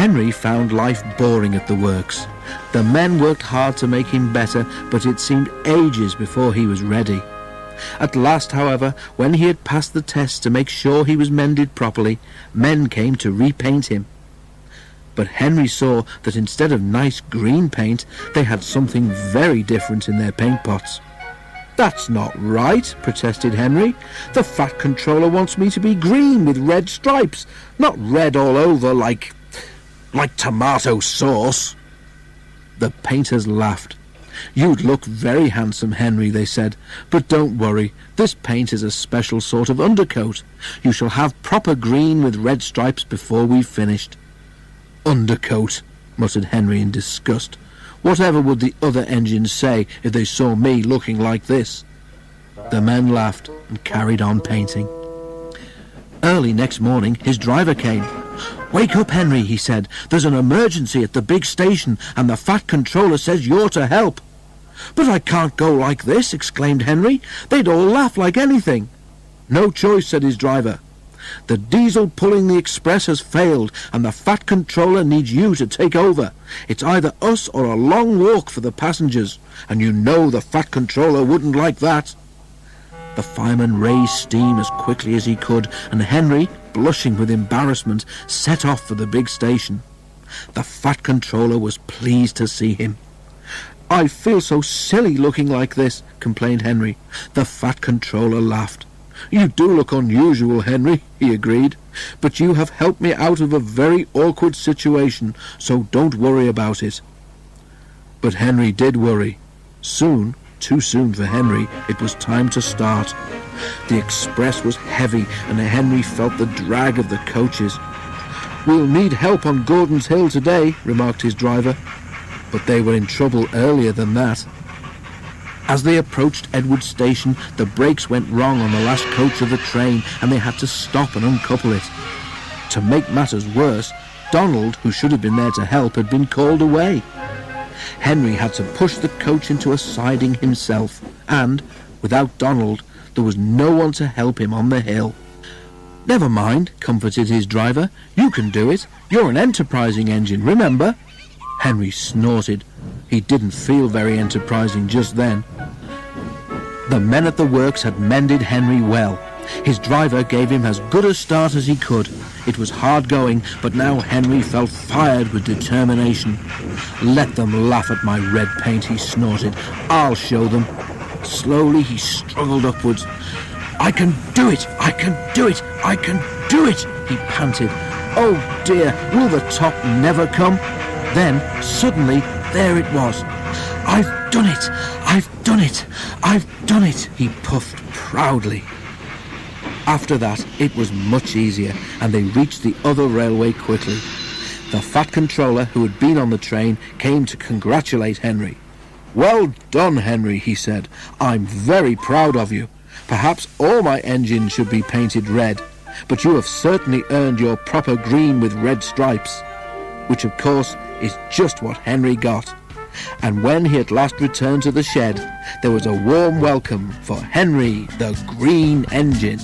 Henry found life boring at the works. The men worked hard to make him better, but it seemed ages before he was ready. At last, however, when he had passed the test to make sure he was mended properly, men came to repaint him. But Henry saw that instead of nice green paint, they had something very different in their paint pots. "That's not right," protested Henry. "The Fat Controller wants me to be green with red stripes, not red all over like tomato sauce." The painters laughed. "You'd look very handsome, Henry," they said, "but don't worry, this paint is a special sort of undercoat. You shall have proper green with red stripes before we've finished." "Undercoat," muttered Henry in disgust. "Whatever would the other engines say if they saw me looking like this?" The men laughed and carried on painting. Early next morning his driver came. "Wake up, Henry," he said. "There's an emergency at the big station and the Fat Controller says you're to help." "But I can't go like this," exclaimed Henry. "They'd all laugh like anything." "No choice," said his driver. "The diesel pulling the express has failed and the Fat Controller needs you to take over. It's either us or a long walk for the passengers, and you know the Fat Controller wouldn't like that." The fireman raised steam as quickly as he could, and Henry, blushing with embarrassment, set off for the big station. The Fat Controller was pleased to see him. "I feel so silly looking like this," complained Henry. The Fat Controller laughed. "You do look unusual, Henry," he agreed, "but you have helped me out of a very awkward situation, so don't worry about it." But Henry did worry. Soon, too soon for Henry, it was time to start. The express was heavy and Henry felt the drag of the coaches. "We'll need help on Gordon's Hill today," remarked his driver. But they were in trouble earlier than that. As they approached Edward Station, the brakes went wrong on the last coach of the train and they had to stop and uncouple it. To make matters worse, Donald, who should have been there to help, had been called away. Henry had to push the coach into a siding himself, and, without Donald, there was no one to help him on the hill. "Never mind," comforted his driver. "You can do it. You're an enterprising engine, remember?" Henry snorted. He didn't feel very enterprising just then. The men at the works had mended Henry well. His driver gave him as good a start as he could. It was hard going, but now Henry felt fired with determination. "Let them laugh at my red paint," he snorted. "I'll show them." Slowly he struggled upwards. "I can do it! I can do it! I can do it!" he panted. "Oh dear, will the top never come?" Then, suddenly, there it was. "I've done it! I've done it! I've done it!" he puffed proudly. After that, it was much easier, and they reached the other railway quickly. The Fat Controller, who had been on the train, came to congratulate Henry. "Well done, Henry," he said. "I'm very proud of you. Perhaps all my engines should be painted red, but you have certainly earned your proper green with red stripes." Which, of course, is just what Henry got. And when he at last returned to the shed, there was a warm welcome for Henry the Green Engine.